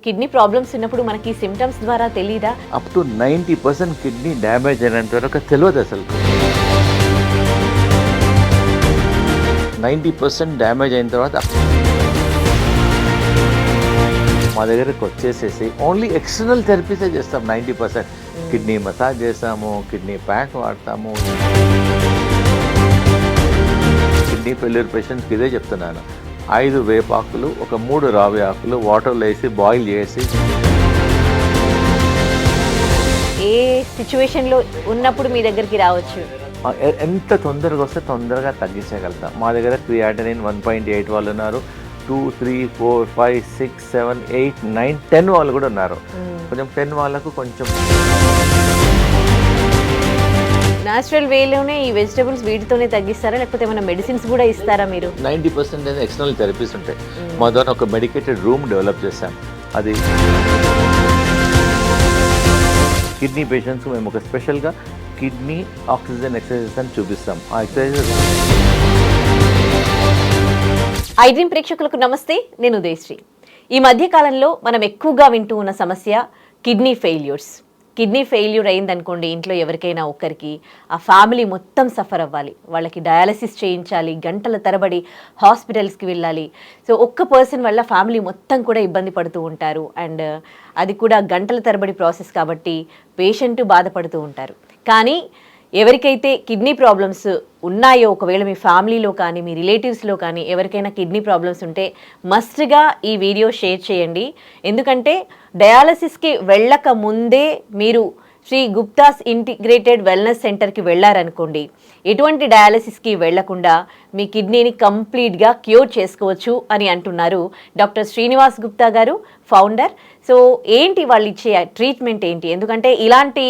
Kidney problems ఉన్నప్పుడు మనకి symptoms ద్వారా తెలీదా? అప్ టు 90% కిడ్నీ డ్యామేజ్ అయినంత వరకు తెలియదు అసలు. 90% డ్యామేజ్ అయిన తర్వాత మా దగ్గరకు వచ్చేసేసి ఓన్లీ ఎక్స్టర్నల్ థెరపీసే చేస్తాం. 90% కిడ్నీ మసాజ్ చేస్తాము, కిడ్నీ ప్యాక్ వాడతాము. కిడ్నీ ఫెయిల్యూర్ పేషెంట్స్కి ఇదే చెప్తున్నాను. 5 వేపాకులు, ఒక 3 రావి ఆకులు వాటర్లో వేసి బాయిల్ చేసి. ఏ సిచ్యువేషన్లో ఉన్నప్పుడు మీ దగ్గరికి రావచ్చు? ఎంత తొందరగా వస్తే తొందరగా తగ్గించగలుగుతాం. మా దగ్గర క్రియాటినిన్ 1.8 వాళ్ళు ఉన్నారు, 2, 3, 4, 5, 6, 7, 8, 9, 10 వాళ్ళు కూడా ఉన్నారు. కొంచెం 10 వాళ్ళకు కొంచెం న్యాచురల్ వేలోనే ఈ వెజిటబుల్స్ వీటితోనే తగ్గిస్తారా, లేకపోతే ఏమైనా మెడిసిన్స్ కూడా ఇస్తారా మీరు? 90% ఎక్స్టర్నల్ థెరపీస్ ఉంటాయి. మా ద్వారా ఒక మెడికేటెడ్ రూమ్ డెవలప్ చేశాం. అది కిడ్నీ పేషెంట్స్ మేము ఒక స్పెషల్గా కిడ్నీ ఆక్సిజన్ ఎక్సర్సైజెస్ అని చూపిస్తాం. ఆ ఎక్సర్సైజెస్. ఐ డ్రీమ్ ప్రేక్షకులకు నమస్తే, నేను ఉదయశ్రీ. ఈ మధ్య కాలంలో మనం ఎక్కువగా వింటూ ఉన్న సమస్య కిడ్నీ ఫెయిల్యూర్స్. కిడ్నీ ఫెయిల్యూర్ అయిందనుకోండి, ఇంట్లో ఎవరికైనా ఒక్కరికి, ఆ ఫ్యామిలీ మొత్తం సఫర్ అవ్వాలి. వాళ్ళకి డయాలసిస్ చేయించాలి, గంటల తరబడి హాస్పిటల్స్కి వెళ్ళాలి. సో ఒక్క పర్సన్ వల్ల ఫ్యామిలీ మొత్తం కూడా ఇబ్బంది పడుతూ ఉంటారు. అండ్ అది కూడా గంటల తరబడి ప్రాసెస్ కాబట్టి పేషెంట్ బాధపడుతూ ఉంటారు. కానీ ఎవరికైతే కిడ్నీ ప్రాబ్లమ్స్ ఉన్నాయో, ఒకవేళ మీ ఫ్యామిలీలో కానీ మీ రిలేటివ్స్లో కానీ ఎవరికైనా కిడ్నీ ప్రాబ్లమ్స్ ఉంటే మస్ట్గా ఈ వీడియో షేర్ చేయండి. ఎందుకంటే డయాలసిస్కి వెళ్ళక ముందే మీరు శ్రీ గుప్తాస్ ఇంటిగ్రేటెడ్ వెల్నెస్ సెంటర్కి వెళ్ళారనుకోండి, ఎటువంటి డయాలసిస్కి వెళ్లకుండా మీ కిడ్నీని కంప్లీట్గా క్యూర్ చేసుకోవచ్చు అని అంటున్నారు డాక్టర్ శ్రీనివాస్ గుప్తా గారు, ఫౌండర్. సో ఏంటి వాళ్ళు ఇచ్చే ట్రీట్మెంట్ ఏంటి? ఎందుకంటే ఇలాంటి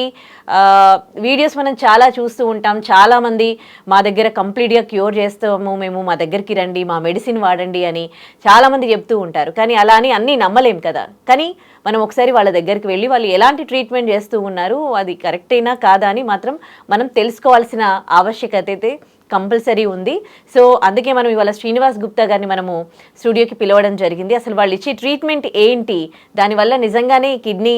వీడియోస్ మనం చాలా చూస్తూ ఉంటాం. చాలామంది మా దగ్గర కంప్లీట్గా క్యూర్ చేస్తాము మేము, మా దగ్గరికి రండి, మా మెడిసిన్ వాడండి అని చాలామంది చెప్తూ ఉంటారు. కానీ అలా అని అన్నీ నమ్మలేం కదా. కానీ మనం ఒకసారి వాళ్ళ దగ్గరికి వెళ్ళి వాళ్ళు ఎలాంటి ట్రీట్మెంట్ చేస్తూ ఉన్నారు, అది కరెక్టేనా కాదా అని మాత్రం మనం తెలుసుకోవాల్సిన ఆవశ్యకత అయితే కంపల్సరీ ఉంది. సో అందుకే మనం ఇవాళ శ్రీనివాస్ గుప్తా గారిని మనము స్టూడియోకి పిలవడం జరిగింది. అసలు వాళ్ళు ఇచ్చే ట్రీట్మెంట్ ఏంటి, దానివల్ల నిజంగానే కిడ్నీ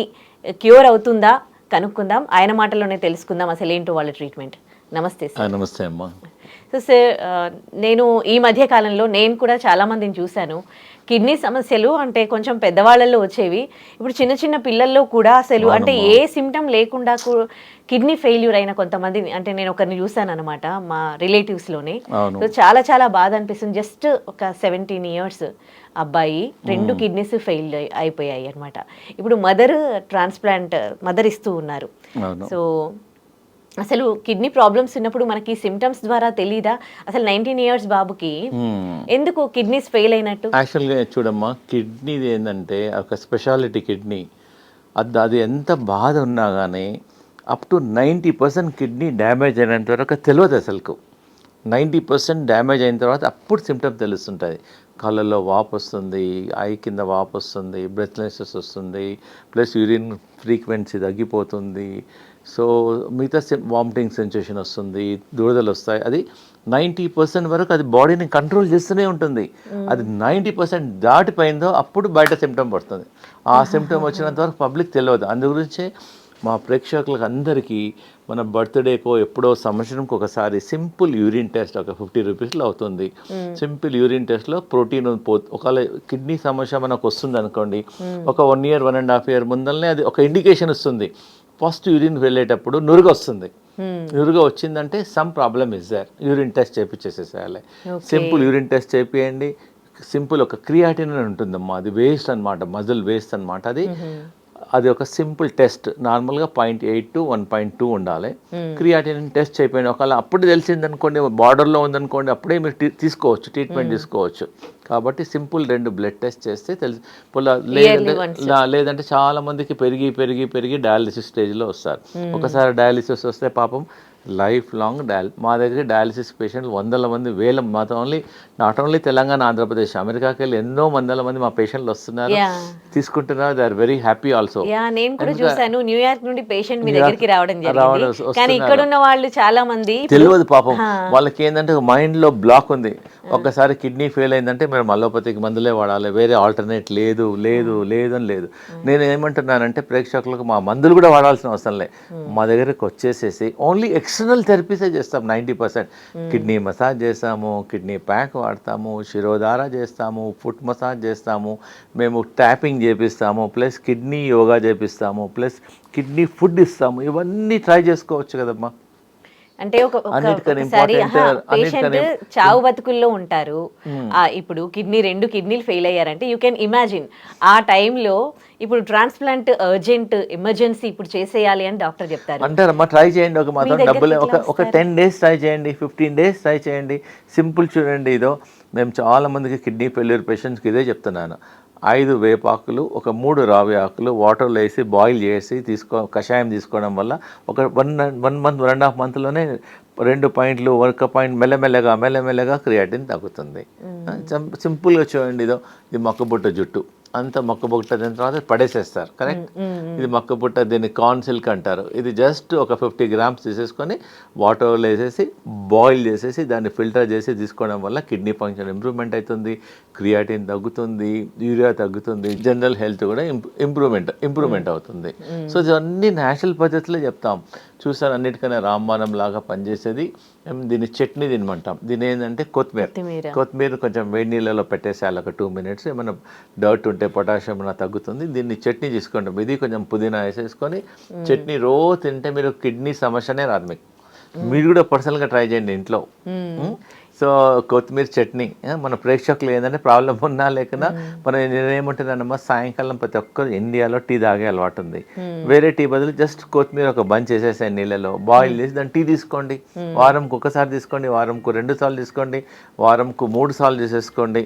క్యూర్ అవుతుందా కనుక్కుందాం. ఆయన మాటల్లోనే తెలుసుకుందాం అసలు ఏంటో వాళ్ళ ట్రీట్మెంట్. నమస్తే సార్. నమస్తే అమ్మా. సో సార్, నేను ఈ మధ్య కాలంలో నేను కూడా చాలామందిని చూశాను. కిడ్నీ సమస్యలు అంటే కొంచెం పెద్దవాళ్ళల్లో వచ్చేవి, ఇప్పుడు చిన్న చిన్న పిల్లల్లో కూడా అసలు అంటే ఏ సిమ్టమ్ లేకుండా కిడ్నీ ఫెయిల్యూర్ అయిన కొంతమంది, అంటే నేను ఒకరిని చూశాను అనమాట మా రిలేటివ్స్లోనే. సో చాలా చాలా బాధ అనిపిస్తుంది. జస్ట్ ఒక 17 years అబ్బాయి, 2 కిడ్నీస్ ఫెయిల్ అయిపోయాయి అనమాట. ఇప్పుడు ట్రాన్స్ప్లాంట్ మదర్ ఇస్తూ ఉన్నారు. సో అసలు కిడ్నీ ప్రాబ్లమ్స్ ఉన్నప్పుడు మనకి సిమ్టమ్స్ ద్వారా తెలీదా? అసలు 19 years బాబుకి ఎందుకు కిడ్నీస్ ఫెయిల్ అయినట్టు? యాక్చువల్గా చూడమ్మా, కిడ్నీది ఏంటంటే ఒక స్పెషాలిటీ కిడ్నీ. అది ఎంత బాధ ఉన్నా కానీ అప్ టు 90% కిడ్నీ డ్యామేజ్ అయినంత వరకు తెలియదు అసలుకు. 90% డ్యామేజ్ అయిన తర్వాత అప్పుడు సిమ్టమ్ తెలుస్తుంటుంది. కళ్ళల్లో వాపు వస్తుంది, ఐ కింద వాపు వస్తుంది, బ్రెత్లెస్నెస్ వస్తుంది, ప్లస్ యూరిన్ ఫ్రీక్వెన్సీ తగ్గిపోతుంది. సో మిగతా వామిటింగ్ సెన్సేషన్ వస్తుంది, దురదలు వస్తాయి. అది 90% వరకు అది బాడీని కంట్రోల్ చేస్తూనే ఉంటుంది. అది 90% దాటిపోయిందో అప్పుడు బయట సిమ్టమ్ పడుతుంది. ఆ సిమ్టమ్ వచ్చినంత వరకు పబ్లిక్ తెలియదు. అందు గురించే మా ప్రేక్షకులకు అందరికీ మన బర్త్డేకో ఎప్పుడో సంవత్సరంకి ఒకసారి సింపుల్ యూరిన్ టెస్ట్ ఒక 50 రూపీస్లో అవుతుంది. సింపుల్ యూరిన్ టెస్ట్లో ప్రోటీన్ ఒకవేళ కిడ్నీ సమస్య మనకు వస్తుంది అనుకోండి, ఒక 1 year 1.5 year ముందరనే అది ఒక ఇండికేషన్ వస్తుంది. ఫస్ట్ యూరిన్ వెళ్ళేటప్పుడు నురుగు వస్తుంది. నురుగు వచ్చిందంటే some problem is there, urine test చేయించేసేసేయాలి. సింపుల్ యూరిన్ టెస్ట్ చేపియండి. సింపుల్ ఒక క్రియాటినిన్ ఉంటుందమ్మా, అది వేస్ట్ అనమాట, మజిల్ వేస్ట్ అనమాట. అది ఒక సింపుల్ టెస్ట్, నార్మల్గా 0.8 to 1.2 ఉండాలి. క్రియాటినిన్ టెస్ట్ అయిపోయింది, ఒకవేళ అప్పుడు తెలిసిందనుకోండి, బార్డర్లో ఉందనుకోండి, అప్పుడే మీరు తీసుకోవచ్చు, ట్రీట్మెంట్ తీసుకోవచ్చు. కాబట్టి సింపుల్ 2 బ్లడ్ టెస్ట్ చేస్తే తెలిసి, లేదంటే చాలా మందికి పెరిగి పెరిగి పెరిగి డయాలిసిస్ స్టేజ్లో వస్తారు. ఒకసారి డయాలిసిస్ వస్తే పాపం లైఫ్ లాంగ్ మా దగ్గర డయాలిసిస్ పేషెంట్లు 100 మంది, 1000, నాట్ ఓన్లీ తెలంగాణ, ఆంధ్రప్రదేశ్, అమెరికాకి వెళ్ళి ఎన్నో 100 మంది మా పేషెంట్లు వస్తున్నారు, తీసుకుంటున్నారు. They are very happy also. నేను కూడా చూసాను, న్యూయార్క్ నుండి పేషెంట్ మీ దగ్గరికి రావడం జరిగింది. కానీ ఇక్కడ ఉన్న వాళ్ళు చాలా మంది తెలియదు పాపం. వాళ్ళకి ఏంటంటే మైండ్ లో బ్లాక్ ఉంది, ఒక్కసారి కిడ్నీ ఫెయిల్ అయిందంటే మీరు అలోపతికి మందులే వాడాలి, వేరే ఆల్టర్నేట్ లేదు లేదు లేదు అని లేదు. నేను ఏమంటున్నానంటే ప్రేక్షకులకు మా మందులు కూడా వాడాల్సిన అవసరం లేదు. మా దగ్గరకు వచ్చేసేసి ఓన్లీ ఎక్స్టర్నల్ థెరపీసే చేస్తాం 90%. కిడ్నీ మసాజ్ చేస్తాము, కిడ్నీ ప్యాక్ వాడతాము, శిరోధార చేస్తాము, ఫుట్ మసాజ్ చేస్తాము, మేము ట్యాపింగ్ చేపిస్తాము, ప్లస్ కిడ్నీ యోగా చేపిస్తాము, ప్లస్ కిడ్నీ ఫుడ్ ఇస్తాము. ఇవన్నీ ట్రై చేసుకోవచ్చు కదమ్మా. అంటే ఒకసారి పేషెంట్ చావు బతుకుల్లో ఉంటారు. ఇప్పుడు రెండు కిడ్నీలు ఫెయిల్ అయ్యారంటే యూ కెన్ ఇమాజిన్ ఆ టైంలో ఇప్పుడు ట్రాన్స్ప్లాంట్ అర్జెంట్ ఎమర్జెన్సీ ఇప్పుడు చేసేయాలి అని డాక్టర్ చెప్తారు. అంటారమ్మా ట్రై చేయండి, ఒక మాత్రం డబ్బులు ఒక 10 days ట్రై చేయండి, 15 days ట్రై చేయండి. సింపుల్ చూడండి. ఇదో మేము చాలా మందికి కిడ్నీ ఫెయిల్యూర్ పేషెంట్స్కి ఇదే చెప్తున్నాను. 5 వేపాకులు, ఒక 3 రావి ఆకులు వాటర్లో వేసి బాయిల్ చేసి కషాయం తీసుకోవడం వల్ల ఒక 1 month 1.5 monthలోనే 2 పాయింట్లు 1 పాయింట్ మెల్లమెల్లగా క్రియాటిన్ తగ్గుతుంది. సింపుల్గా చూడండి. ఇది మొక్కబుట్ట జుట్టు అంత మొక్కబుట్ట దాని తర్వాత పడేసేస్తారు. కరెక్ట్. ఇది మొక్కబుట్ట, దీన్ని కార్న్ సిల్క్ అంటారు. ఇది జస్ట్ ఒక 50 grams తీసేసుకొని వాటర్లో వేసేసి బాయిల్ చేసేసి దాన్ని ఫిల్టర్ చేసి తీసుకోవడం వల్ల కిడ్నీ ఫంక్షన్ ఇంప్రూవ్మెంట్ అవుతుంది, క్రియాటిన్ తగ్గుతుంది, యూరియా తగ్గుతుంది, జనరల్ హెల్త్ కూడా ఇంప్రూవ్మెంట్ అవుతుంది. సో ఇవన్నీ న్యాచురల్ పద్ధతిలో చెప్తాం. చూసారు, అన్నిటికన్నా రామబాణం లాగా పనిచేసేది. దీన్ని చట్నీ తినమంటాం. దీని ఏంటంటే కొత్తిమీర కొంచెం వేడి నీళ్ళలో పెట్టేసేయాలి ఒక 2 minutes. ఏమైనా డర్ట్ ఉంటే పొటాషియం తగ్గుతుంది. దీన్ని చట్నీ తీసుకోండి. ఇది కొంచెం పుదీనా వేసేసుకొని చట్నీ రోజు తింటే మీరు కిడ్నీ సమస్యనే రాదు మీకు. మీరు కూడా పర్సనల్గా ట్రై చేయండి ఇంట్లో. సో కొత్తిమీర చట్నీ. మన ప్రేక్షకులు ఏంటంటే ప్రాబ్లం ఉన్నా లేకున్నా మనం నేనేమంటున్నానమ్మా, సాయంకాలం ప్రతి ఒక్కరు ఇండియాలో టీ తాగే అలవాటు ఉంది. వేరే టీ బదులు జస్ట్ కొత్తిమీర ఒక బంచ్ వేసేసాయి నీళ్ళలో బాయిల్ చేసి దాన్ని టీ తీసుకోండి. వారంకు ఒకసారి తీసుకోండి, వారంకు 2 సార్లు తీసుకోండి, వారంకు 3 సార్లు చేసేసుకోండి.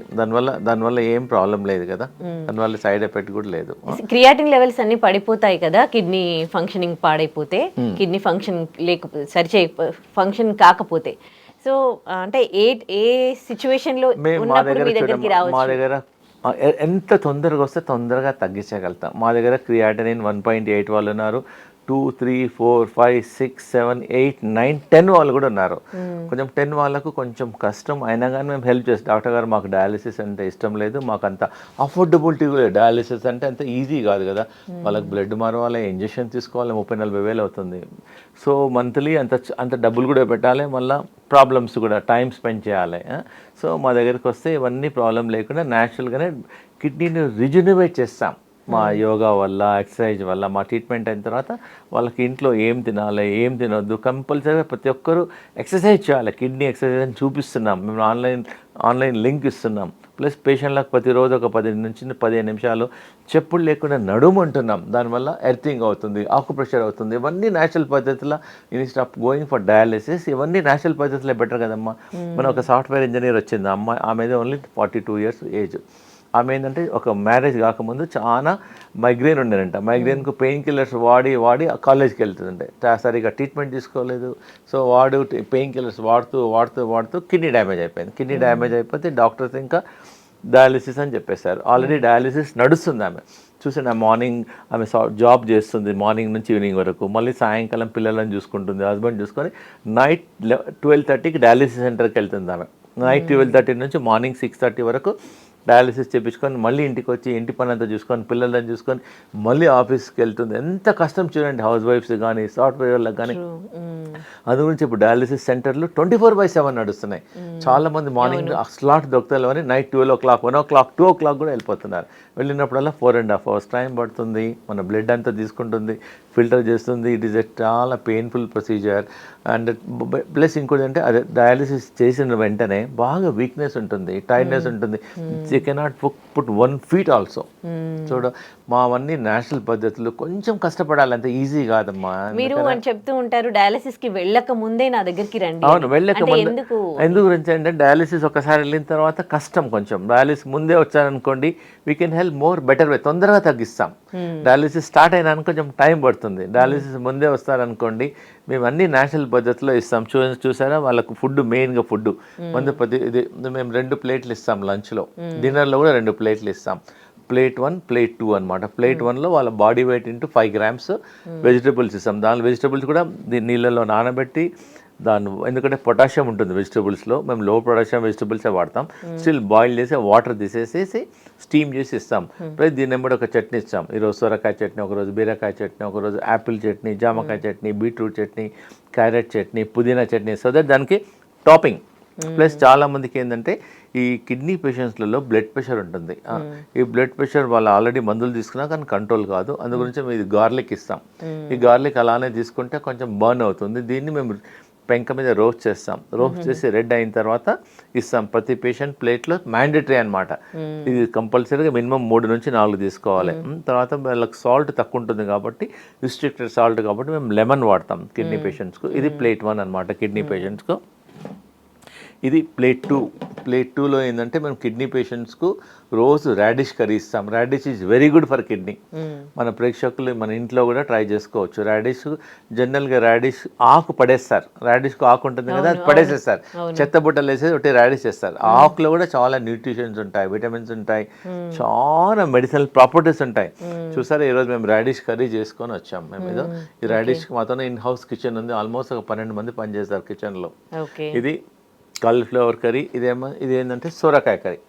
దానివల్ల ఏం ప్రాబ్లం లేదు కదా, దానివల్ల సైడ్ ఎఫెక్ట్ కూడా లేదు. క్రియాటిన్ లెవెల్స్ అన్ని పడిపోతాయి కదా కిడ్నీ ఫంక్షనింగ్ పాడైపోతే, కిడ్నీ ఫంక్షన్ కాకపోతే. సో అంటే ఏ సిచ్యువేషన్ లో ఉన్నప్పుడు మీ దగ్గరికి రావచ్చు? మా దగ్గర ఎంత తొందరగా వస్తే తొందరగా తగ్గించగలుగుతాం. మా దగ్గర క్రియాటినిన్ 1.8 వాళ్ళు ఉన్నారు, 2, 3, 4, 5, 6, 7, 8, 9, 10 వాళ్ళు కూడా ఉన్నారు. కొంచెం 10 వాళ్ళకు కొంచెం కష్టం అయినా కానీ మేము హెల్ప్ చేస్తాం. డాక్టర్ గారు మాకు డయాలిసిస్ అంటే ఇష్టం లేదు, మాకు అంత అఫోర్డబిలిటీ కూడా, డయాలిసిస్ అంటే అంత ఈజీ కాదు కదా, వాళ్ళకి బ్లడ్ మారవాలి, ఇంజెక్షన్ తీసుకోవాలి, 30-40 వేలు అవుతుంది. సో మంత్లీ అంత డబ్బులు కూడా పెట్టాలి, మళ్ళీ ప్రాబ్లమ్స్ కూడా టైం స్పెండ్ చేయాలి. సో మా దగ్గరికి వస్తే ఇవన్నీ ప్రాబ్లం లేకుండా న్యాచురల్గానే కిడ్నీని రిజనరేట్ చేస్తాం. మా యోగా వల్ల, ఎక్సర్సైజ్ వల్ల, మా ట్రీట్మెంట్ అయిన తర్వాత వాళ్ళకి ఇంట్లో ఏం తినాలి, ఏం తినొద్దు, కంపల్సరీగా ప్రతి ఒక్కరూ ఎక్సర్సైజ్ చేయాలి. కిడ్నీ ఎక్సర్సైజ్ అని చూపిస్తున్నాం మేము, ఆన్లైన్ లింక్ ఇస్తున్నాం. ప్లస్ పేషెంట్లకు ప్రతిరోజు ఒక 10 నుంచి 15 నిమిషాలు చెప్పులు లేకుండా నడుమంటున్నాం. దానివల్ల ఎర్తింగ్ అవుతుంది, ఆకుప్రెషర్ అవుతుంది. ఇవన్నీ న్యాచురల్ పద్ధతిలో, instead of going for dialysis ఇవన్నీ న్యాచురల్ పద్ధతిలో బెటర్ కదమ్మా. మన ఒక సాఫ్ట్వేర్ ఇంజనీర్ వచ్చింది అమ్మాయి, ఆమె ఓన్లీ 42 years ఏజ్. ఆమె ఏంటంటే ఒక మ్యారేజ్ కాకముందు చాలా మైగ్రేన్ ఉండేనంట. మైగ్రేన్కు పెయిన్ కిల్లర్స్ వాడి కాలేజ్కి వెళ్తుందంటే సరిగా ట్రీట్మెంట్ తీసుకోలేదు. సో పెయిన్ కిల్లర్స్ వాడుతూ కిడ్నీ డ్యామేజ్ అయిపోయింది. కిడ్నీ డ్యామేజ్ అయిపోతే డాక్టర్స్ ఇంకా డయాలిసిస్ అని చెప్పేశారు. ఆల్రెడీ డయాలిసిస్ నడుస్తుంది. ఆమె చూసిన మార్నింగ్ ఆమె జాబ్ చేస్తుంది, మార్నింగ్ నుంచి ఈవినింగ్ వరకు. మళ్ళీ సాయంకాలం పిల్లలను చూసుకుంటుంది, హస్బెండ్ చూసుకొని నైట్ 12:30కి డయాలిసిస్ సెంటర్కి వెళ్తుంది. ఆమె నైట్ 12:30 నుంచి మార్నింగ్ 6:30 వరకు డయాలిసిస్ చేయించుకొని మళ్ళీ ఇంటికి వచ్చి ఇంటి పని అంతా చూసుకొని పిల్లలను చూసుకొని మళ్ళీ ఆఫీస్కి వెళ్తుంది. ఎంత కష్టం చూడండి, హౌస్ వైఫ్స్ కానీ సాఫ్ట్వేర్ వాళ్ళకి కానీ. అది గురించి ఇప్పుడు డయాలిసిస్ సెంటర్లు 24/7 నడుస్తున్నాయి. చాలామంది మార్నింగ్ స్లాట్ దొరుకుతాయి అని నైట్ 12 o'clock, 1 o'clock, 2 o'clock కూడా వెళ్ళిపోతున్నారు. వెళ్ళినప్పుడల్లా 4.5 hours టైం పడుతుంది. మన బ్లడ్ అంతా తీసుకుంటుంది, ఫిల్టర్ చేస్తుంది. ఇట్ ఈస్ ఎ చాలా పెయిన్ఫుల్ ప్రొసీజర్. అండ్ ప్లస్ ఇంకోటి అంటే అదే డయాలిసిస్ చేసిన వెంటనే బాగా వీక్నెస్ ఉంటుంది, టైర్డ్నెస్ ఉంటుంది. You cannot put 1 feet also. చూడు మావన్నీ నేషనల్ పద్ధతులు, కొంచెం కష్టపడాలి, అంత ఈజీ కాదమ్మా. మీరు అని చెప్తూ ఉంటారు డయాలిసిస్ కి వెళ్ళక ముందే నా దగ్గరికి రండి. అవును, వెళ్ళక ముందు. ఎందుకు గురించి అంటే డయాలిసిస్ ఒకసారి వెళ్ళిన తర్వాత కష్టం కొంచెం. డయాలిసిస్ ముందే వచ్చారనుకోండి, we can help more better way, తొందరగా తగ్గిస్తాం. డయాలిసిస్ స్టార్ట్ అయినా కొంచెం టైం పడుతుంది. డయాలిసిస్ ముందే వస్తారనుకోండి, మేము అన్ని నేషనల్ పద్ధతిలో ఇస్తాం. చూసారా, వాళ్ళకు ఫుడ్, మెయిన్గా ఫుడ్ ముందు ఇది మేము 2 plates ఇస్తాం లంచ్లో, డిన్నర్లో కూడా 2 plates ఇస్తాం. Plate 1, Plate 2 అనమాట. Plate 1లో వాళ్ళ body weight into 5 grams vegetables ఇస్తాం. దానిలో వెజిటబుల్స్ కూడా నీళ్ళలో నానబెట్టి ఎందుకంటే పొటాషియం ఉంటుంది వెజిటబుల్స్లో, మేము లో పొటాషియం వెజిటబుల్సే వాడతాం. స్టిల్ బాయిల్ చేసి వాటర్ తీసేసేసి స్టీమ్ చేసి ఇస్తాం. ప్లస్ దీన్ని కూడా ఒక చట్నీ ఇస్తాం. ఈరోజు సొరకాయ చట్నీ, ఒకరోజు బీరకాయ చట్నీ, ఒకరోజు యాపిల్ చట్నీ, జామకాయ చట్నీ, బీట్రూట్ చట్నీ, క్యారెట్ చట్నీ, పుదీనా చట్నీ, సో దట్ దానికి టాపింగ్. ప్లస్ చాలా మందికి ఏంటంటే ఈ కిడ్నీ పేషెంట్స్లలో బ్లడ్ ప్రెషర్ ఉంటుంది. ఈ బ్లడ్ ప్రెషర్ వాళ్ళు ఆల్రెడీ మందులు తీసుకున్నా కానీ కంట్రోల్ కాదు. అందు గురించి మేము ఇది గార్లిక్ ఇస్తాం. ఈ గార్లిక్ అలానే తీసుకుంటే కొంచెం బర్న్ అవుతుంది. దీన్ని మేము పెంక మీద రోస్ట్ చేస్తాం. రోస్ట్ చేసి రెడ్ అయిన తర్వాత ఇస్తాం. ప్రతి పేషెంట్ ప్లేట్లో మ్యాండేటరీ అనమాట. ఇది కంపల్సరీగా మినిమం 3 నుంచి 4 తీసుకోవాలి. తర్వాత వాళ్ళకి సాల్ట్ తక్కువ ఉంటుంది కాబట్టి, రిస్ట్రిక్టెడ్ సాల్ట్ కాబట్టి మేము లెమన్ వాడతాం కిడ్నీ పేషెంట్స్కు. ఇది ప్లేట్ 1 అనమాట కిడ్నీ పేషెంట్స్కు. ఇది ప్లేట్ 2. ప్లేట్ 2లో ఏంటంటే మేము కిడ్నీ పేషెంట్స్కు రోజు రాడిష్ కర్రీ ఇస్తాం. Radish is very good for kidney. మన ప్రేక్షకులు మన ఇంట్లో కూడా ట్రై చేసుకోవచ్చు. రాడిష్ జనరల్గా రాడిష్ ఆకు పడేస్తారు. రాడిష్కు ఆకు ఉంటుంది కదా, అది పడేసేస్తారు. చెత్త బుట్టలు వేసేసి ఒకటి రాడిష్ చేస్తారు. ఆకులో కూడా చాలా న్యూట్రిషన్స్ ఉంటాయి, విటమిన్స్ ఉంటాయి, చాలా మెడిసినల్ ప్రాపర్టీస్ ఉంటాయి. చూసారా, ఈరోజు మేము రాడిష్ కర్రీ చేసుకొని వచ్చాం. మేము ఏదో ఈ రాడిష్కి మాత్రం ఇన్ హౌస్ కిచెన్ ఉంది. ఆల్మోస్ట్ ఒక 12 మంది పనిచేస్తారు కిచెన్లో. ఇది కాలీఫ్లవర్ కర్రీ. ఇది ఏంటంటే సొరకాయ కర్రీ.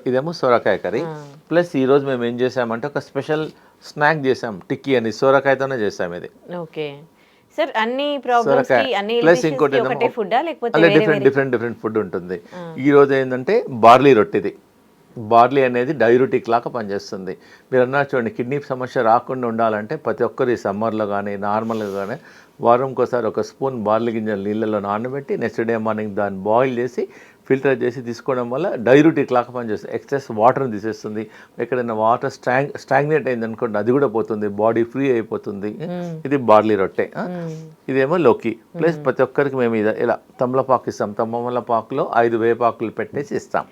ఇదేమో సొరకాయ కర్రీ. ప్లస్ ఈరోజు మేము ఏం చేసామంటే ఒక స్పెషల్ స్నాక్ చేసాం, టిక్కీ అని, సొరకాయతోనే చేసాం. ఇది ప్లస్ ఇంకోటి డిఫరెంట్ ఫుడ్ ఉంటుంది. ఈ రోజు ఏంటంటే బార్లీ రొట్టెది. బార్లీ అనేది డైయూరిటిక్ లాగా పనిచేస్తుంది. మీరు అన్నారు చూడండి, కిడ్నీ సమస్య రాకుండా ఉండాలంటే ప్రతి ఒక్కరు ఈ సమ్మర్లో కానీ నార్మల్గా కానీ వారంకోసారి ఒక స్పూన్ బార్లీ గింజలు నీళ్ళలో నానబెట్టి నెక్స్ట్ డే మార్నింగ్ దాన్ని బాయిల్ చేసి ఫిల్టర్ చేసి తీసుకోవడం వల్ల డైయూరిటిక్ లాగా పనిచేస్తుంది. ఎక్సెస్ వాటర్ని తీసేస్తుంది. ఎక్కడైనా వాటర్ స్టాగ్నేట్ అయింది అనుకోండి, అది కూడా పోతుంది, బాడీ ఫ్రీ అయిపోతుంది. ఇది బార్లీ రొట్టె. ఇదేమో లోకి. ప్లస్ ప్రతి ఒక్కరికి మేము ఇలా తమలపాకు ఇస్తాం. తమలపాకులో 5 వేపాకులు పెట్టేసి ఇస్తాం.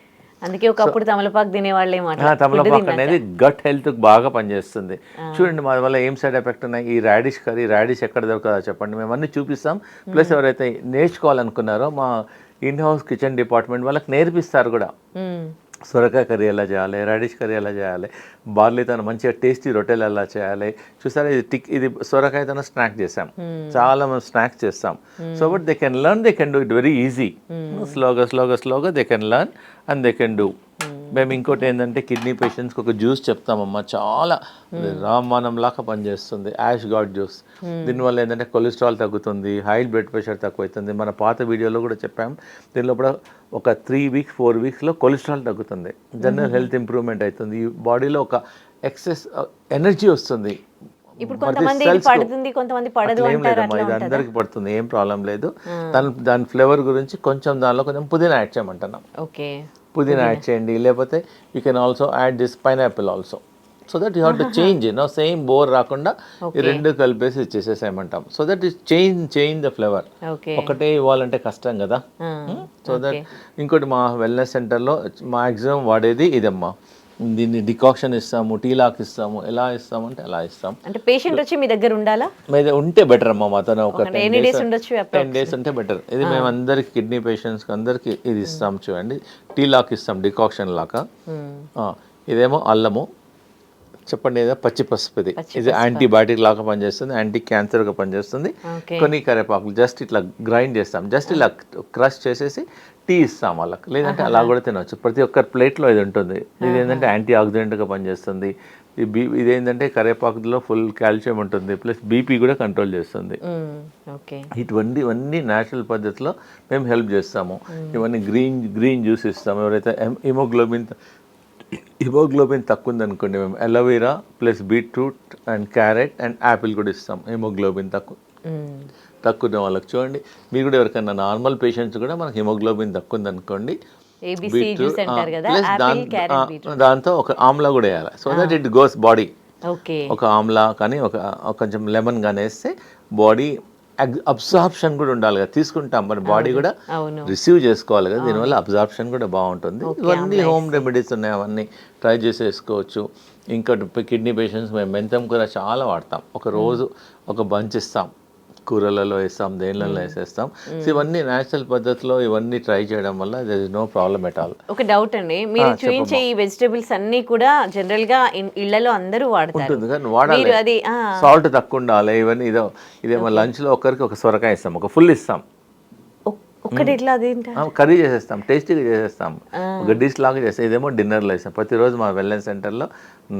అందుకే ఒకప్పుడు తమలపాకు తినేవాళ్ళే. తమలపాకు అనేది గట్ హెల్త్ బాగా పనిచేస్తుంది. చూడండి, మా వల్ల ఏం సైడ్ ఎఫెక్ట్ ఉన్నాయి. ఈ రాడిష్ కర్రీ, రాడిష్ ఎక్కడ దొరకదా చెప్పండి, మేము అన్నీ చూపిస్తాం. ప్లస్ ఎవరైతే నేర్చుకోవాలనుకున్నారో మా ఇన్ హౌస్ కిచెన్ డిపార్ట్మెంట్ వాళ్ళకి నేర్పిస్తారు కూడా. సొరకాయ కర్రీ ఎలా చేయాలి, రాడిష్ కర్రీ ఎలా చేయాలి, బార్లీతో మంచిగా టేస్టీ రొట్టెలు ఎలా చేయాలి. చూసారా, ఇది సొరకాయతో స్నాక్ చేసాం. చాలా మనం స్నాక్స్ చేస్తాం. So but they can learn, they can do it very easy. స్లోగా they can learn and they can do. మేము ఇంకోటి ఏంటంటే కిడ్నీ పేషెంట్స్కి ఒక జ్యూస్ చెప్తామమ్మా, చాలా రామమానం లాగా పనిచేస్తుంది. Ash gourd juice. దీనివల్ల ఏంటంటే కొలెస్ట్రాల్ తగ్గుతుంది, హై బ్లడ్ ప్రెషర్ తక్కువ అవుతుంది. మన పాత వీడియోలో కూడా చెప్పాం. దీనిలో కూడా ఒక 3 వీక్స్ 4 వీక్స్లో కొలెస్ట్రాల్ తగ్గుతుంది, జనరల్ హెల్త్ ఇంప్రూవ్మెంట్ అవుతుంది, ఈ బాడీలో ఒక ఎక్సెస్ ఎనర్జీ వస్తుంది. ఇప్పుడు కొంతమంది పడుతుంది, కొంతమంది పడదు అంటారు. ఇది అందరికి పడుతుంది, ఏం ప్రాబ్లం లేదు. దాని ఫ్లేవర్ గురించి కొంచెం దానిలో కొంచెం పుదీనా యాడ్ చేయమంటున్నాం. పుదీనా యాడ్ చేయండి, లేకపోతే you can also add this pineapple also. So that you have to change, same bore రాకుండా ఈ రెండు కలిపేసి ఇచ్చేసేసేయమంటాం. So that is change the flavour. ఒకటే ఇవ్వాలంటే కష్టం కదా. సో దట్ ఇంకోటి మా వెల్నెస్ సెంటర్లో మ్యాక్సిమం వాడేది ఇదమ్మా. దీన్ని డికాక్షన్ ఇస్తాము, టీ లాక్ ఇస్తాము. ఎలా ఇస్తామంటే అలా ఇస్తాం. అంటే పేషెంట్ వచ్చి మీ దగ్గర ఉండాలా? మీద ఉంటే బెటర్ అమ్మా. మాతో ఒక 10 days ఉంటే బెటర్. ఇది మేము అందరికి కిడ్నీ పేషెంట్స్కి అందరికి ఇది ఇస్తాం. చూడండి, టీ లాక్ ఇస్తాం, డికాక్షన్ లాగా. ఇదేమో అల్లము, చెప్పండి, ఏదో పచ్చి పసుపు. ఇది యాంటీబయాటిక్ లాగా పనిచేస్తుంది, యాంటీ క్యాన్సర్గా పనిచేస్తుంది. కొన్ని కరివేపాకులు జస్ట్ ఇట్లా గ్రైండ్ చేస్తాం, జస్ట్ ఇలా క్రష్ చేసేసి టీ ఇస్తాం వాళ్ళకి. లేదంటే అలా కూడా తినవచ్చు. ప్రతి ఒక్కరి ప్లేట్లో ఇది ఉంటుంది. ఇది ఏంటంటే యాంటీ ఆక్సిడెంట్గా పనిచేస్తుంది. ఇదేంటంటే కరివేపాకులో ఫుల్ కాల్షియం ఉంటుంది, ప్లస్ బీపీ కూడా కంట్రోల్ చేస్తుంది. ఇవన్నీ న్యాచురల్ పద్ధతిలో మేము హెల్ప్ చేస్తాము. ఇవన్నీ గ్రీన్ జ్యూస్ ఇస్తాము. ఎవరైతే హిమోగ్లోబిన్ తక్కువ ఉందనుకోండి, మేము aloe vera plus beetroot and carrot and Apple కూడా ఇస్తాం. హిమోగ్లోబిన్ తక్కువ ఉన్న వాళ్ళకి. చూడండి, మీరు కూడా ఎవరికైనా నార్మల్ పేషెంట్స్ కూడా మనకు హిమోగ్లోబిన్ తక్కువ ఉందనుకోండి, బీట్రూట్ ప్లస్ దాంతో ఒక ఆమ్లా కూడా వేయాలి. So that it goes body. ఒక ఆమ్లా కానీ ఒక కొంచెం లెమన్ కానీ వేస్తే బాడీ అబ్జార్ప్షన్ కూడా ఉండాలి కదా. తీసుకుంటాం, మన బాడీ కూడా రిసీవ్ చేసుకోవాలి కదా. దీనివల్ల అబ్జార్ప్షన్ కూడా బాగుంటుంది. ఇవన్నీ హోమ్ రెమెడీస్ ఉన్నాయి, అవన్నీ ట్రై చేసేసుకోవచ్చు. ఇంకా కిడ్నీ పేషెంట్స్ మేము మెంతం కూర చాలా వాడతాం. ఒక రోజు ఒక బంచ్ ఇస్తాం. కూరలలో వేస్తాం, దేనిలలో వేసేస్తాం. సో ఇవన్నీ న్యాచురల్ పద్ధతిలో ఇవన్నీ ట్రై చేయడం వల్ల there is no problem at all. ఒక డౌట్ అండి, మీరు చూపించే ఈ వెజిటబుల్స్ అన్ని కూడా జనరల్ గా ఇళ్లలో అందరూ వాడతారు, ఉంటుంది కానీ వాడాలి, మీరు అది సాల్ట్ తక్కువ ఉండాలి. ఇవన్నీ ఇదేమో లంచ్లో ఒకరికి ఒక సొరకాయ ఇస్తాం, ఒక ఫుల్ ఇస్తాం, ఒక్కటి ఇట్లా అదేంట కర్రీ చేసేస్తాం, టేస్టీగా చేసేస్తాం, ఒక డిష్ లాగా చేస్తాం. ఇదేమో డిన్నర్లో ఇస్తాం. ప్రతిరోజు మా వెల్నెస్ సెంటర్లో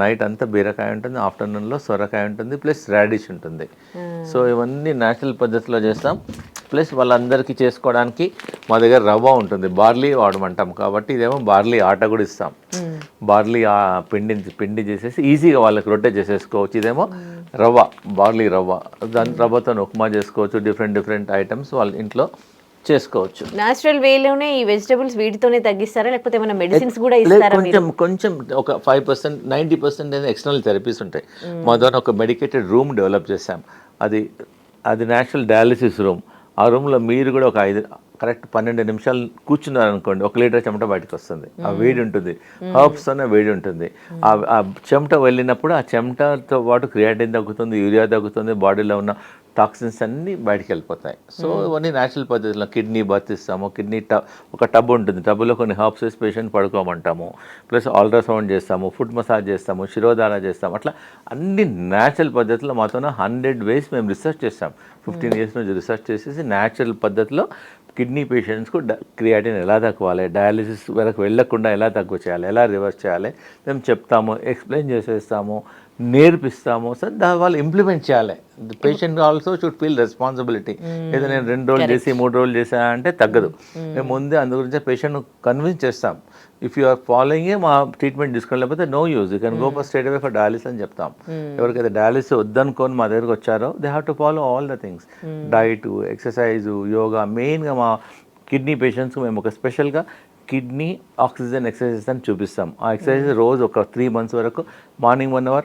నైట్ అంతా బీరకాయ ఉంటుంది, ఆఫ్టర్నూన్లో సొరకాయ ఉంటుంది, ప్లస్ రాడిష్ ఉంటుంది. సో ఇవన్నీ న్యాచురల్ పద్ధతిలో చేస్తాం. ప్లస్ వాళ్ళందరికీ చేసుకోవడానికి మా దగ్గర రవ్వ ఉంటుంది, బార్లీ వాడమంటాం కాబట్టి ఇదేమో బార్లీ ఆట కూడా ఇస్తాం. బార్లీ పిండి చేసేసి ఈజీగా వాళ్ళకి రొట్టె చేసేసుకోవచ్చు. ఇదేమో రవ్వ, బార్లీ రవ్వ, దాని రవ్వతో ఉప్మా చేసుకోవచ్చు. డిఫరెంట్ ఐటమ్స్ వాళ్ళ ఇంట్లో చేసుకోవచ్చు. న్యాచురల్ వేలోనే ఈ వెజిటబుల్స్ వీటితోనే తగ్గిస్తారా, లేకపోతే ఏమైనా మెడిసిన్స్ కూడా ఇస్తారా? కొంచెం ఒక 5%, 90% అనేది ఎక్స్టర్నల్ థెరపీస్ ఉంటాయి. మా ద్వారా ఒక మెడికేటెడ్ రూమ్ డెవలప్ చేసాం. అది నేచురల్ డయాలిసిస్ రూమ్. ఆ రూమ్లో మీరు కూడా ఒక 12 నిమిషాలు కూర్చున్నారనుకోండి, 1 లీటర్ చెమట బయటకు వస్తుంది. ఆ వేడి ఉంటుంది, హర్బ్స్తోనే వేడి ఉంటుంది. ఆ చెమట వెళ్ళినప్పుడు ఆ చెమటతో పాటు క్రియాటిన్ తగ్గుతుంది, యూరియా తగ్గుతుంది, బాడీలో ఉన్న టాక్సిన్స్ అన్నీ బయటికి వెళ్ళిపోతాయి. సో ఇవన్నీ న్యాచురల్ పద్ధతిలో కిడ్నీ బర్త్ ఇస్తాము. కిడ్నీ ఒక టబ్ ఉంటుంది, టబ్లో కొన్ని హర్బ్స్ వేసి పేషెంట్ పడుకోమంటాము. ప్లస్ అల్ట్రాసౌండ్ చేస్తాము, ఫుడ్ మసాజ్ చేస్తాము, శిరోధార చేస్తాము. అట్లా అన్ని న్యాచురల్ పద్ధతిలో మాతో 100 వేస్ మేము రీసెర్చ్ చేస్తాం. 15 years నుంచి రీసెర్చ్ చేసేసి న్యాచురల్ పద్ధతిలో కిడ్నీ పేషెంట్స్కు క్రియాటిన్ ఎలా తక్కువాలి, డయాలిసిస్ వరకు వెళ్ళకుండా ఎలా తక్కువ చేయాలి, ఎలా రివర్స్ చేయాలి మేము చెప్తాము, ఎక్స్ప్లెయిన్ చేసేస్తాము, నేర్పిస్తాము. సో వాళ్ళు ఇంప్లిమెంట్ చేయాలి. Patient also should feel responsibility. ఏదో నేను 2 రోజులు చేసి 3 రోజులు చేసా అంటే తగ్గదు. మేము ముందే అందు గురించి పేషెంట్ కన్విన్స్ చేస్తాం. ఇఫ్ యూ ఆర్ ఫాలోయింగ్ మా ట్రీట్మెంట్ తీసుకోవాలి, లేకపోతే no use, you can go for straight away for dialysis అని చెప్తాం. ఎవరికైతే డయాలిసిస్ వద్దనుకొని మా దగ్గరకు వచ్చారో they have to follow all the things, diet, exercise, yoga. మెయిన్గా మా కిడ్నీ పేషెంట్స్కి మేము ఒక స్పెషల్గా కిడ్నీ ఆక్సిజన్ ఎక్సర్సైజెస్ అని చూపిస్తాం. ఆ ఎక్సర్సైజ్ రోజు ఒక 3 months వరకు morning 1 hour,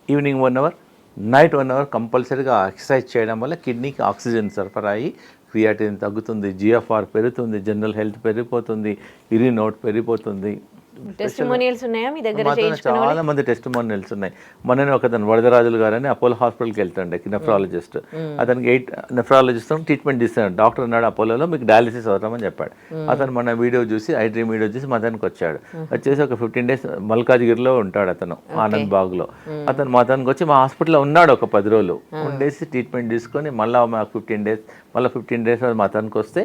evening 1 hour, night 1 hour కంపల్సరీగా ఎక్సర్సైజ్ చేయడం వల్ల కిడ్నీకి ఆక్సిజన్ సరఫరా అయ్యి క్రియాటిన్ తగ్గుతుంది, జిఎఫ్ఆర్ పెరుగుతుంది, జనరల్ హెల్త్ పెరిగిపోతుంది, యూరిన్ అవుట్ పెరిగిపోతుంది. టెస్టిమోనియల్స్ ఉన్నాయా మీ దగ్గర? చాలా మంది టెస్టిమోనియల్స్ ఉన్నాయి. మొన్ననే ఒకతను వరదరాజులు గారని అపోలో హాస్పిటల్కి వెళ్తుండే, నెఫ్రాలజిస్ట్. అతనికి 8 నెఫ్రాలజిస్ట్ ట్రీట్మెంట్ ఇస్తాడు. డాక్టర్ అన్నాడు అపోలోలో మీకు డయాలిసిస్ అవుతామని చెప్పాడు. అతను మన వీడియో చూసి, ఐ డ్రీమ్ వీడియో చూసి మతానికి వచ్చాడు. వచ్చేసి ఒక 15 days మల్కాజ్గిరిలో ఉంటాడు అతను, ఆనంద్ బాగ్లో. అతను మతానికి వచ్చి మా హాస్పిటల్లో ఉన్నాడు ఒక 10 రోజులు ఉండేసి ట్రీట్మెంట్ తీసుకొని మళ్ళీ మాకు 15 days మతానికి వస్తే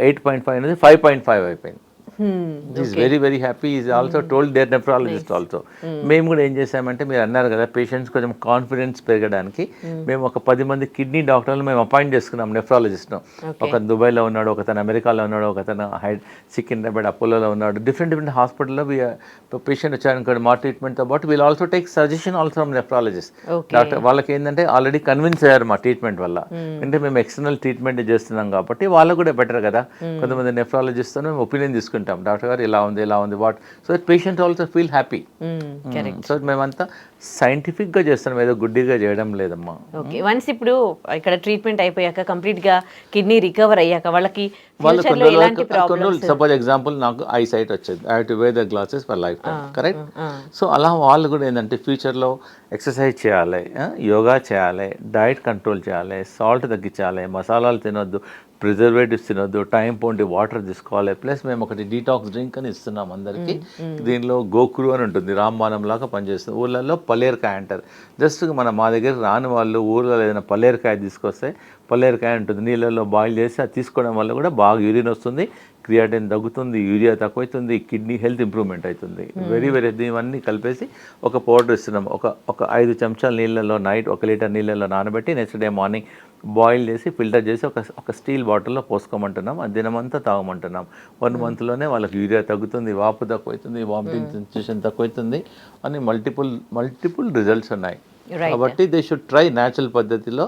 8.5 అనేది 5.5 అయిపోయింది. Is very happy. Is also told their nephrologist also. మేము కూడా ఏం చేసామంటే, మీరు అన్నారు కదా పేషెంట్స్ కొంచెం కాన్ఫిడెన్స్ పెరగడానికి మేము ఒక 10 మంది కిడ్నీ డాక్టర్లు మేము అపాయింట్ చేసుకున్నాం, నెఫ్రాలజిస్ట్ను. ఒక దుబాయ్లో ఉన్నాడు, ఒకతను అమెరికాలో ఉన్నాడు, ఒకతను సికింద్రాబాద్ అపోలోలో ఉన్నాడు. డిఫరెంట్ హాస్పిటల్లో పేషెంట్ వచ్చారనుకోండి, మా ట్రీట్మెంట్తో పాటు వీళ్ళు also take suggestion also from nephrologist doctor. వాళ్ళకి ఏంటంటే ఆల్రెడీ కన్విన్స్ అయ్యారు మా ట్రీట్మెంట్ వల్ల. అంటే మేము ఎక్స్టర్నల్ ట్రీట్మెంట్ చేస్తున్నాం కాబట్టి వాళ్ళకు కూడా బెటర్ కదా. కొంతమంది నెఫ్రాలజిస్ట్తో మేము ఒపీనియన్ తీసుకుంటాం, డాక్టర్ గారు ఇలా ఉంది what. So patient also feel happy. So మేమంతా సైంటిఫిక్ గా చేస్తున్నాం, ఏదో గుడ్డిగా చేయడం లేదమ్మా. ఓకే, వన్స్ ఇప్పుడు ఇక్కడ ట్రీట్మెంట్ అయిపోయాక కంప్లీట్ గా కిడ్నీ రికవర్ అయ్యాక వాళ్ళకి సపోజ్ ఎగ్జాంపుల్ నాకు ఐ సైట్ వచ్చేది, I have to wear the glasses for life time, correct. So అలా వాళ్ళు కూడా ఏంటంటే ఫ్యూచర్లో ఎక్సర్సైజ్ చేయాలి, యోగా చేయాలి, డైట్ కంట్రోల్ చేయాలి, సాల్ట్ తగ్గించాలి, మసాలాలు తినొద్దు, ప్రిజర్వేటివ్స్ తినొద్దు, టైం పోండి వాటర్ తీసుకోవాలి. ప్లస్ మేము ఒకటి డీటాక్స్ డ్రింక్ అని ఇస్తున్నాం అందరికీ. దీనిలో గోకురు అని ఉంటుంది, రామ్బాణం లాగా పనిచేస్తుంది. ఊళ్ళల్లో పల్లేరుకాయ అంటారు. జస్ట్ మా దగ్గర రాని వాళ్ళు ఊళ్ళో ఏదైనా పల్లేరుకాయ తీసుకొస్తే, పల్లేరుకాయ ఉంటుంది, నీళ్ళల్లో బాయిల్ చేసి అది తీసుకోవడం వల్ల కూడా బాగా యూరిన్ వస్తుంది, క్రియాటిన్ తగ్గుతుంది, యూరియా తక్కువైతుంది, కిడ్నీ హెల్త్ ఇంప్రూవ్మెంట్ అవుతుంది. వెరీ ఇవన్నీ కలిపేసి ఒక పౌడర్ ఇస్తున్నాం. ఒక 5 చెంచాల నీళ్ళల్లో నైట్ 1 లీటర్ నీళ్ళల్లో నానబెట్టి నెక్స్ట్ డే మార్నింగ్ బాయిల్ చేసి ఫిల్టర్ చేసి ఒక స్టీల్ బాటిల్లో పోసుకోమంటున్నాం. అది దినమంతా తాగమంటున్నాం. 1 monthలోనే వాళ్ళకి యూరియా తగ్గుతుంది, వాపు తక్కువైతుంది, వామిటింగ్ సెన్సేషన్ తక్కువైతుంది అని మల్టిపుల్ రిజల్ట్స్ ఉన్నాయి. కాబట్టి దే షుడ్ ట్రై న్యాచురల్ పద్ధతిలో.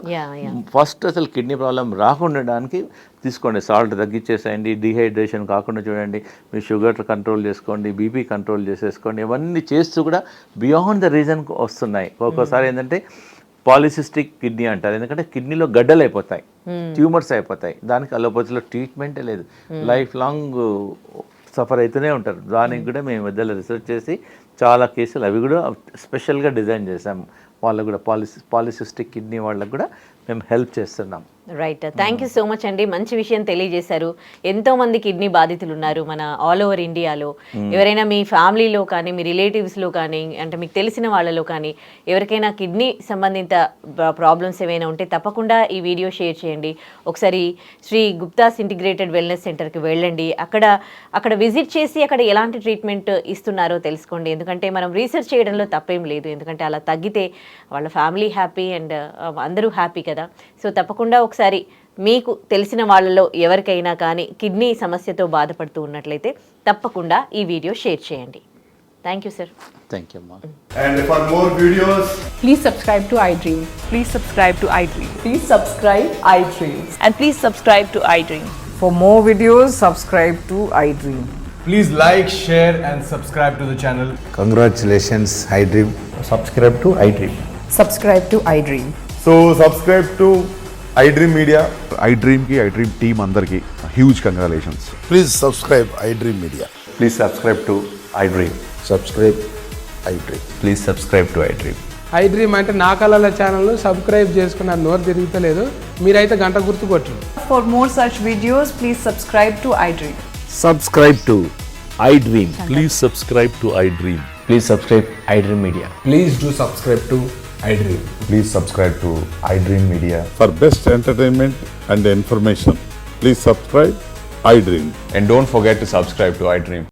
ఫస్ట్ అసలు కిడ్నీ ప్రాబ్లం రాకుండడానికి తీసుకోండి, సాల్ట్ తగ్గించేసేయండి, డిహైడ్రేషన్ కాకుండా చూడండి, మీరు షుగర్ కంట్రోల్ చేసుకోండి, బీపీ కంట్రోల్ చేసేసుకోండి. ఇవన్నీ చేస్తూ కూడా బియాండ్ ద రీజన్ వస్తున్నాయి. ఒక్కోసారి ఏంటంటే పాలిసిస్టిక్ కిడ్నీ అంటారు, ఎందుకంటే కిడ్నీలో గడ్డలు అయిపోతాయి, ట్యూమర్స్ అయిపోతాయి. దానికి అలోపతిలో ట్రీట్మెంటే లేదు, లైఫ్ లాంగ్ సఫర్ అవుతూనే ఉంటారు. దానికి కూడా మేము మధ్యలో రీసెర్చ్ చేసి చాలా కేసులు అవి కూడా స్పెషల్గా డిజైన్ చేసాం. వాళ్ళకు కూడా పాలిసిస్టిక్ కిడ్నీ వాళ్ళకు కూడా మేము హెల్ప్ చేస్తున్నాం. Right, thank you so much అండి, మంచి విషయం తెలియజేశారు. ఎంతో మంది కిడ్నీ బాధితులు ఉన్నారు మన ఆల్ ఓవర్ ఇండియాలో. ఎవరైనా మీ ఫ్యామిలీలో కానీ మీ రిలేటివ్స్లో కానీ అంటే మీకు తెలిసిన వాళ్ళలో కానీ ఎవరికైనా కిడ్నీ సంబంధిత ప్రాబ్లమ్స్ ఏమైనా ఉంటే తప్పకుండా ఈ వీడియో షేర్ చేయండి. ఒకసారి శ్రీ గుప్తాస్ ఇంటిగ్రేటెడ్ వెల్నెస్ సెంటర్కి వెళ్ళండి, అక్కడ విజిట్ చేసి అక్కడ ఎలాంటి ట్రీట్మెంట్ ఇస్తున్నారో తెలుసుకోండి. ఎందుకంటే మనం రీసెర్చ్ చేయడంలో తప్పేం లేదు, ఎందుకంటే అలా తగ్గితే వాళ్ళ ఫ్యామిలీ హ్యాపీ అండ్ అందరూ హ్యాపీ కదా. సో తప్పకుండా ఒకసారి మీకు తెలిసిన వాళ్ళలో ఎవరికైనా కానీ కిడ్నీ సమస్యతో బాధపడుతూ ఉన్నట్లయితే తప్పకుండా ఈ వీడియో షేర్ చేయండి. Thank you sir. Thank you అమ్మా. And for more videos, Please subscribe to iDream. Please subscribe to iDream. Please subscribe iDream. And please subscribe to iDream. For more videos, subscribe to iDream. please like, share and subscribe to the channel. Congratulations, iDream. subscribe to iDream. Subscribe to iDream. So subscribe to iDream Media. iDream team అందరికి huge congratulations. Please subscribe iDream Media. Please subscribe to iDream. Subscribe iDream. Please subscribe to iDream. iDream అంటే నా కళల channel subscribe చేసుకున్న నోరు తిరుగుతలేదు, మీరైతే గంట గుర్తు కొట్టండి. For more such videos, please subscribe to iDream. Subscribe to iDream. Please subscribe to iDream. Please subscribe iDream Media. Please do subscribe to iDream. Please subscribe to iDream Media. For best entertainment and information please subscribe iDream. And don't forget to subscribe to iDream.